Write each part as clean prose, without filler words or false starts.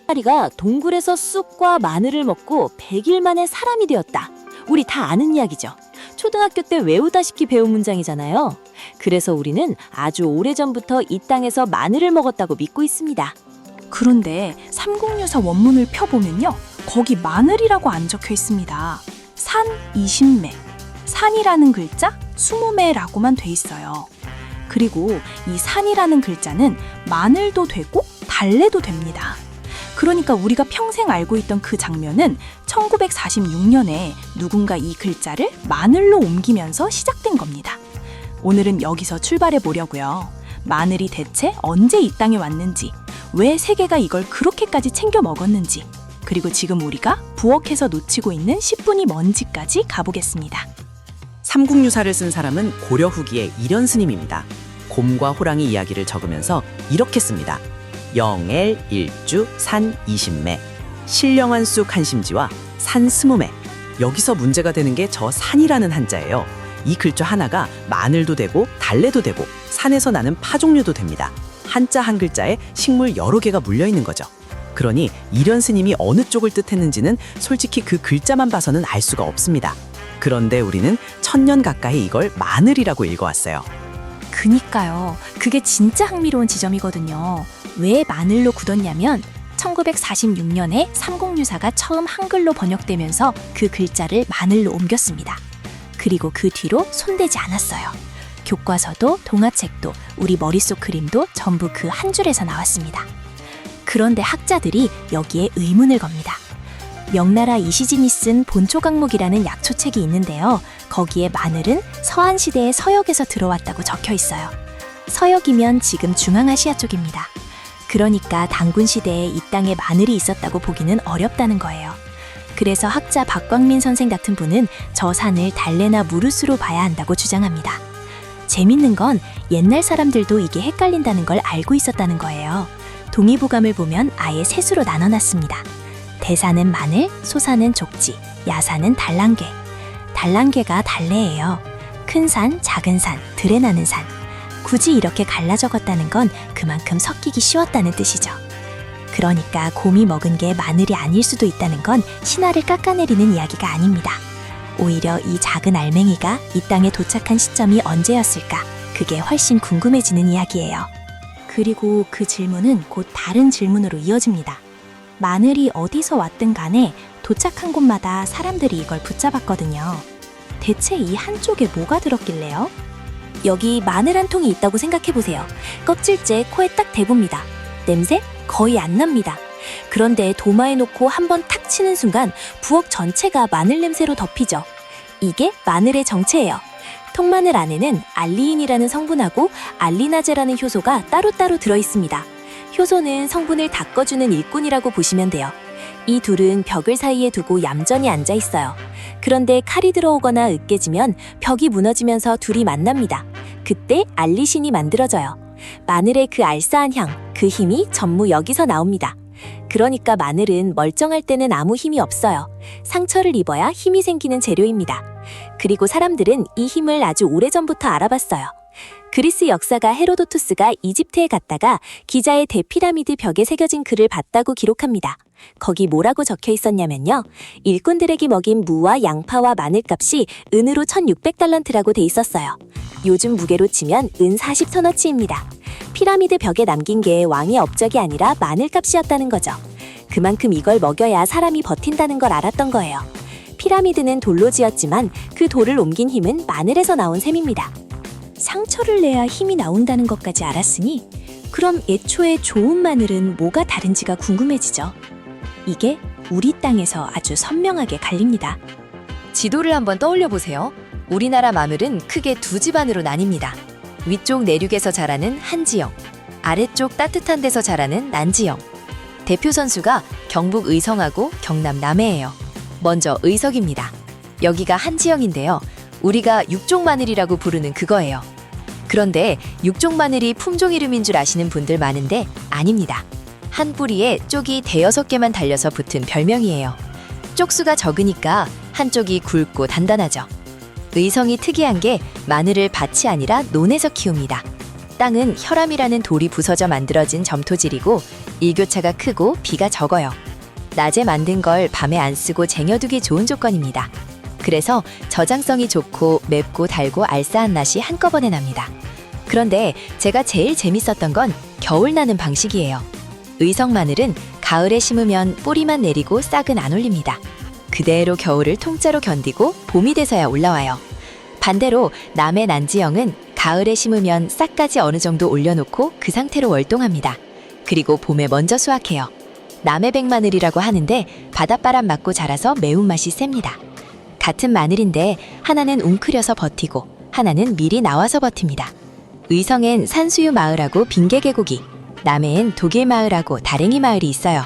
마리가 동굴에서 쑥과 마늘을 먹고 100일 만에 사람이 되었다. 우리 다 아는 이야기죠. 초등학교 때 외우다시피 배운 문장이잖아요. 그래서 우리는 아주 오래전부터 이 땅에서 마늘을 먹었다고 믿고 있습니다. 그런데 삼국유사 원문을 펴보면요. 거기 마늘이라고 안 적혀 있습니다. 산 20매, 산이라는 글자 20매라고만 돼 있어요. 그리고 이 산이라는 글자는 마늘도 되고 달래도 됩니다. 그러니까 우리가 평생 알고 있던 그 장면은 1946년에 누군가 이 글자를 마늘로 옮기면서 시작된 겁니다. 오늘은 여기서 출발해 보려고요. 마늘이 대체 언제 이 땅에 왔는지, 왜 세계가 이걸 그렇게까지 챙겨 먹었는지, 그리고 지금 우리가 부엌에서 놓치고 있는 10분이 뭔지까지 가보겠습니다. 삼국유사를 쓴 사람은 고려 후기의 이련 스님입니다. 곰과 호랑이 이야기를 적으면서 이렇게 씁니다. 영엘 일주 산 20매, 신령한 쑥 한심지와 산 20매. 여기서 문제가 되는 게 저 산이라는 한자예요. 이 글자 하나가 마늘도 되고 달래도 되고 산에서 나는 파 종류도 됩니다. 한자 한 글자에 식물 여러 개가 물려 있는 거죠. 그러니 이련 스님이 어느 쪽을 뜻했는지는 솔직히 그 글자만 봐서는 알 수가 없습니다. 그런데 우리는 1000년 가까이 이걸 마늘이라고 읽어왔어요. 그니까요. 그게 진짜 흥미로운 지점이거든요. 왜 마늘로 굳었냐면 1946년에 삼국유사가 처음 한글로 번역되면서 그 글자를 마늘로 옮겼습니다. 그리고 그 뒤로 손대지 않았어요. 교과서도 동화책도 우리 머릿속 그림도 전부 그 한 줄에서 나왔습니다. 그런데 학자들이 여기에 의문을 겁니다. 명나라 이시진이 쓴 본초강목이라는 약초책이 있는데요. 거기에 마늘은 서한시대의 서역에서 들어왔다고 적혀 있어요. 서역이면 지금 중앙아시아 쪽입니다. 그러니까 단군시대에 이 땅에 마늘이 있었다고 보기는 어렵다는 거예요. 그래서 학자 박광민 선생 같은 분은 저 산을 달래나 무르스로 봐야 한다고 주장합니다. 재밌는 건 옛날 사람들도 이게 헷갈린다는 걸 알고 있었다는 거예요. 동의보감을 보면 아예 셋으로 나눠놨습니다. 대산은 마늘, 소산은 족지, 야산은 달랑괴. 달랑괴가 달래예요. 큰 산, 작은 산, 들에 나는 산. 굳이 이렇게 갈라 적었다는 건 그만큼 섞이기 쉬웠다는 뜻이죠. 그러니까 곰이 먹은 게 마늘이 아닐 수도 있다는 건 신화를 깎아내리는 이야기가 아닙니다. 오히려 이 작은 알맹이가 이 땅에 도착한 시점이 언제였을까? 그게 훨씬 궁금해지는 이야기예요. 그리고 그 질문은 곧 다른 질문으로 이어집니다. 마늘이 어디서 왔든 간에 도착한 곳마다 사람들이 이걸 붙잡았거든요. 대체 이 한쪽에 뭐가 들었길래요? 여기 마늘 한 통이 있다고 생각해보세요. 껍질째 코에 딱 대봅니다. 냄새? 거의 안 납니다. 그런데 도마에 놓고 한번 탁 치는 순간 부엌 전체가 마늘 냄새로 덮이죠. 이게 마늘의 정체예요. 통마늘 안에는 알리인이라는 성분하고 알리나제라는 효소가 따로따로 들어있습니다. 효소는 성분을 닦아주는 일꾼이라고 보시면 돼요. 이 둘은 벽을 사이에 두고 얌전히 앉아 있어요. 그런데 칼이 들어오거나 으깨지면 벽이 무너지면서 둘이 만납니다. 그때 알리신이 만들어져요. 마늘의 그 알싸한 향, 그 힘이 전부 여기서 나옵니다. 그러니까 마늘은 멀쩡할 때는 아무 힘이 없어요. 상처를 입어야 힘이 생기는 재료입니다. 그리고 사람들은 이 힘을 아주 오래전부터 알아봤어요. 그리스 역사가 헤로도투스가 이집트에 갔다가 기자의 대피라미드 벽에 새겨진 글을 봤다고 기록합니다. 거기 뭐라고 적혀 있었냐면요. 일꾼들에게 먹인 무와 양파와 마늘값이 은으로 1600달란트라고 돼 있었어요. 요즘 무게로 치면 은 40토너치입니다. 피라미드 벽에 남긴 게 왕의 업적이 아니라 마늘값이었다는 거죠. 그만큼 이걸 먹여야 사람이 버틴다는 걸 알았던 거예요. 피라미드는 돌로 지었지만 그 돌을 옮긴 힘은 마늘에서 나온 셈입니다. 상처를 내야 힘이 나온다는 것까지 알았으니 그럼 애초에 좋은 마늘은 뭐가 다른지가 궁금해지죠. 이게 우리 땅에서 아주 선명하게 갈립니다. 지도를 한번 떠올려 보세요. 우리나라 마늘은 크게 두 집안으로 나뉩니다. 위쪽 내륙에서 자라는 한지형, 아래쪽 따뜻한 데서 자라는 난지형. 대표 선수가 경북 의성하고 경남 남해예요. 먼저 의석입니다. 여기가 한지형인데요. 우리가 육종 마늘이라고 부르는 그거예요. 그런데 육종 마늘이 품종 이름인 줄 아시는 분들 많은데 아닙니다. 한 뿌리에 쪽이 대여섯 개만 달려서 붙은 별명이에요. 쪽수가 적으니까 한쪽이 굵고 단단하죠. 의성이 특이한 게 마늘을 밭이 아니라 논에서 키웁니다. 땅은 혈암이라는 돌이 부서져 만들어진 점토질이고 일교차가 크고 비가 적어요. 낮에 만든 걸 밤에 안 쓰고 쟁여두기 좋은 조건입니다. 그래서 저장성이 좋고 맵고 달고 알싸한 낫이 한꺼번에 납니다. 그런데 제가 제일 재밌었던 건 겨울 나는 방식이에요. 의성 마늘은 가을에 심으면 뿌리만 내리고 싹은 안 올립니다. 그대로 겨울을 통째로 견디고 봄이 돼서야 올라와요. 반대로 남의 난지영은 가을에 심으면 싹까지 어느 정도 올려놓고 그 상태로 월동합니다. 그리고 봄에 먼저 수확해요. 남의 백마늘이라고 하는데 바닷바람 맞고 자라서 매운맛이 셉니다. 같은 마늘인데 하나는 웅크려서 버티고 하나는 미리 나와서 버팁니다. 의성엔 산수유 마을하고 빙계 계곡이, 남해엔 독일 마을하고 다랭이 마을이 있어요.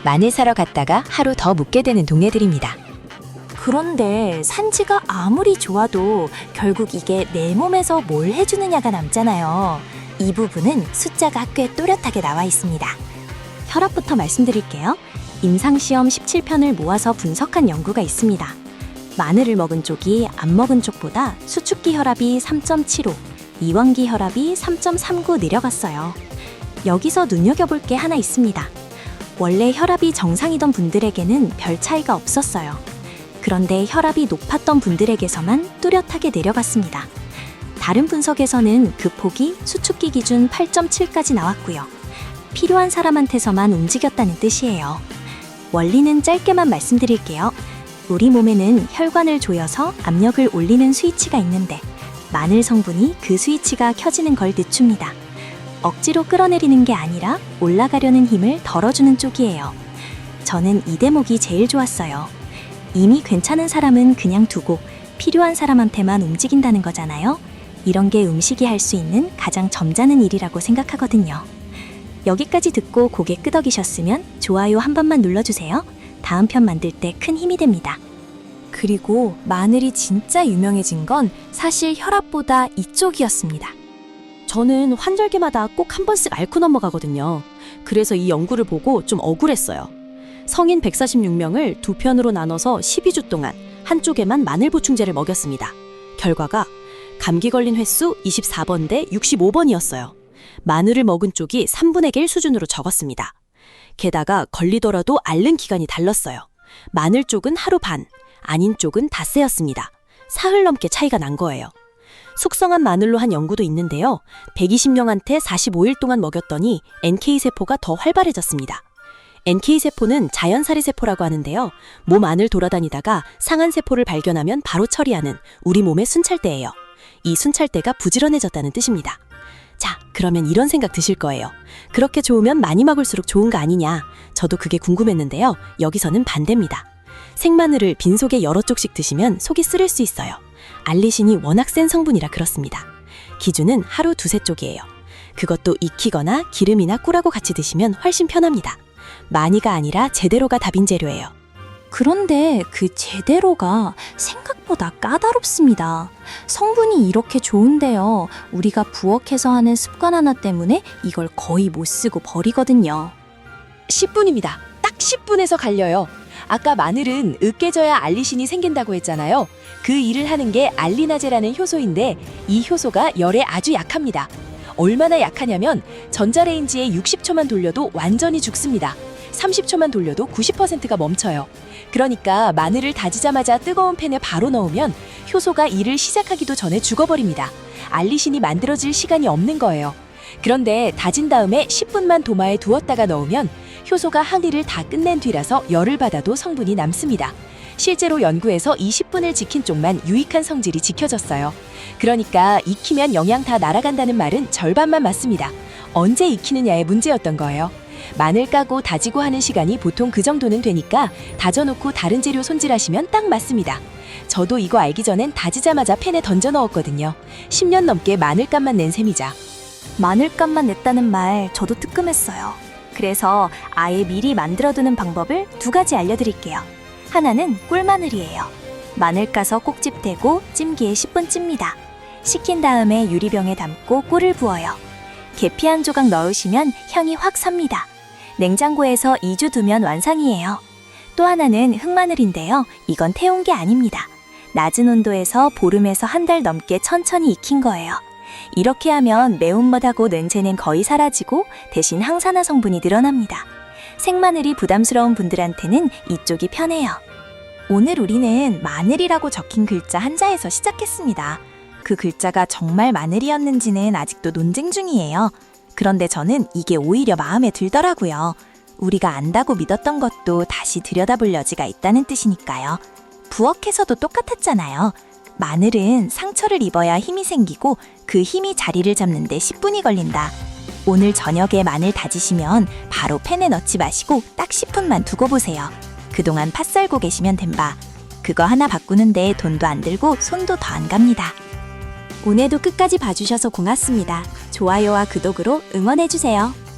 마늘 사러 갔다가 하루 더 묵게 되는 동네들입니다. 그런데 산지가 아무리 좋아도 결국 이게 내 몸에서 뭘 해주느냐가 남잖아요. 이 부분은 숫자가 꽤 또렷하게 나와 있습니다. 혈압부터 말씀드릴게요. 임상시험 17편을 모아서 분석한 연구가 있습니다. 마늘을 먹은 쪽이 안 먹은 쪽보다 수축기 혈압이 3.75, 이완기 혈압이 3.39 내려갔어요. 여기서 눈여겨볼 게 하나 있습니다. 원래 혈압이 정상이던 분들에게는 별 차이가 없었어요. 그런데 혈압이 높았던 분들에게서만 뚜렷하게 내려갔습니다. 다른 분석에서는 그 폭이 수축기 기준 8.7까지 나왔고요. 필요한 사람한테서만 움직였다는 뜻이에요. 원리는 짧게만 말씀드릴게요. 우리 몸에는 혈관을 조여서 압력을 올리는 스위치가 있는데 마늘 성분이 그 스위치가 켜지는 걸 늦춥니다. 억지로 끌어내리는 게 아니라 올라가려는 힘을 덜어주는 쪽이에요. 저는 이 대목이 제일 좋았어요. 이미 괜찮은 사람은 그냥 두고 필요한 사람한테만 움직인다는 거잖아요. 이런 게 음식이 할 수 있는 가장 점잖은 일이라고 생각하거든요. 여기까지 듣고 고개 끄덕이셨으면 좋아요 한 번만 눌러주세요. 다음 편 만들 때 큰 힘이 됩니다. 그리고 마늘이 진짜 유명해진 건 사실 혈압보다 이쪽이었습니다. 저는 환절기마다 꼭 한 번씩 앓고 넘어가거든요. 그래서 이 연구를 보고 좀 억울했어요. 성인 146명을 두 편으로 나눠서 12주 동안 한쪽에만 마늘 보충제를 먹였습니다. 결과가 감기 걸린 횟수 24번 대 65번이었어요. 마늘을 먹은 쪽이 3분의 1 수준으로 적었습니다. 게다가 걸리더라도 앓는 기간이 달랐어요. 마늘 쪽은 하루 반, 아닌 쪽은 닷새였습니다. 사흘 넘게 차이가 난 거예요. 숙성한 마늘로 한 연구도 있는데요. 120명한테 45일 동안 먹였더니 NK세포가 더 활발해졌습니다. NK세포는 자연살이세포라고 하는데요. 몸 안을 돌아다니다가 상한 세포를 발견하면 바로 처리하는 우리 몸의 순찰대예요. 이 순찰대가 부지런해졌다는 뜻입니다. 자, 그러면 이런 생각 드실 거예요. 그렇게 좋으면 많이 먹을수록 좋은 거 아니냐? 저도 그게 궁금했는데요. 여기서는 반대입니다. 생마늘을 빈속에 여러 쪽씩 드시면 속이 쓰릴 수 있어요. 알리신이 워낙 센 성분이라 그렇습니다. 기준은 하루 2-3쪽이에요. 그것도 익히거나 기름이나 꿀하고 같이 드시면 훨씬 편합니다. 많이가 아니라 제대로가 답인 재료예요. 그런데 그 제대로가 생각보다 까다롭습니다. 성분이 이렇게 좋은데요. 우리가 부엌에서 하는 습관 하나 때문에 이걸 거의 못 쓰고 버리거든요. 10분입니다. 딱 10분에서 갈려요. 아까 마늘은 으깨져야 알리신이 생긴다고 했잖아요. 그 일을 하는 게 알리나제라는 효소인데 이 효소가 열에 아주 약합니다. 얼마나 약하냐면 전자레인지에 60초만 돌려도 완전히 죽습니다. 30초만 돌려도 90%가 멈춰요. 그러니까 마늘을 다지자마자 뜨거운 팬에 바로 넣으면 효소가 일을 시작하기도 전에 죽어버립니다. 알리신이 만들어질 시간이 없는 거예요. 그런데 다진 다음에 10분만 도마에 두었다가 넣으면 효소가 항일을 다 끝낸 뒤라서 열을 받아도 성분이 남습니다. 실제로 연구에서 이 10분을 지킨 쪽만 유익한 성질이 지켜졌어요. 그러니까 익히면 영양 다 날아간다는 말은 절반만 맞습니다. 언제 익히느냐의 문제였던 거예요. 마늘 까고 다지고 하는 시간이 보통 그 정도는 되니까 다져놓고 다른 재료 손질하시면 딱 맞습니다. 저도 이거 알기 전엔 다지자마자 팬에 던져 넣었거든요. 10년 넘게 마늘값만 낸 셈이자. 마늘값만 냈다는 말 저도 뜨끔했어요. 그래서 아예 미리 만들어두는 방법을 2가지 알려드릴게요. 하나는 꿀마늘이에요. 마늘 까서 꼭집 대고 찜기에 10분 찝니다. 식힌 다음에 유리병에 담고 꿀을 부어요. 계피 한 조각 넣으시면 향이 확 삽니다. 냉장고에서 2주 두면 완성이에요. 또 하나는 흑마늘인데요. 이건 태운 게 아닙니다. 낮은 온도에서 보름에서 한 달 넘게 천천히 익힌 거예요. 이렇게 하면 매운맛하고 냄새는 거의 사라지고 대신 항산화 성분이 늘어납니다. 생마늘이 부담스러운 분들한테는 이쪽이 편해요. 오늘 우리는 마늘이라고 적힌 글자 한자에서 시작했습니다. 그 글자가 정말 마늘이었는지는 아직도 논쟁 중이에요. 그런데 저는 이게 오히려 마음에 들더라고요. 우리가 안다고 믿었던 것도 다시 들여다볼 여지가 있다는 뜻이니까요. 부엌에서도 똑같았잖아요. 마늘은 상처를 입어야 힘이 생기고 그 힘이 자리를 잡는 데 10분이 걸린다. 오늘 저녁에 마늘 다지시면 바로 팬에 넣지 마시고 딱 10분만 두고 보세요. 그동안 팥 썰고 계시면 된바. 그거 하나 바꾸는데 돈도 안 들고 손도 더 안 갑니다. 오늘도 끝까지 봐주셔서 고맙습니다. 좋아요와 구독으로 응원해주세요.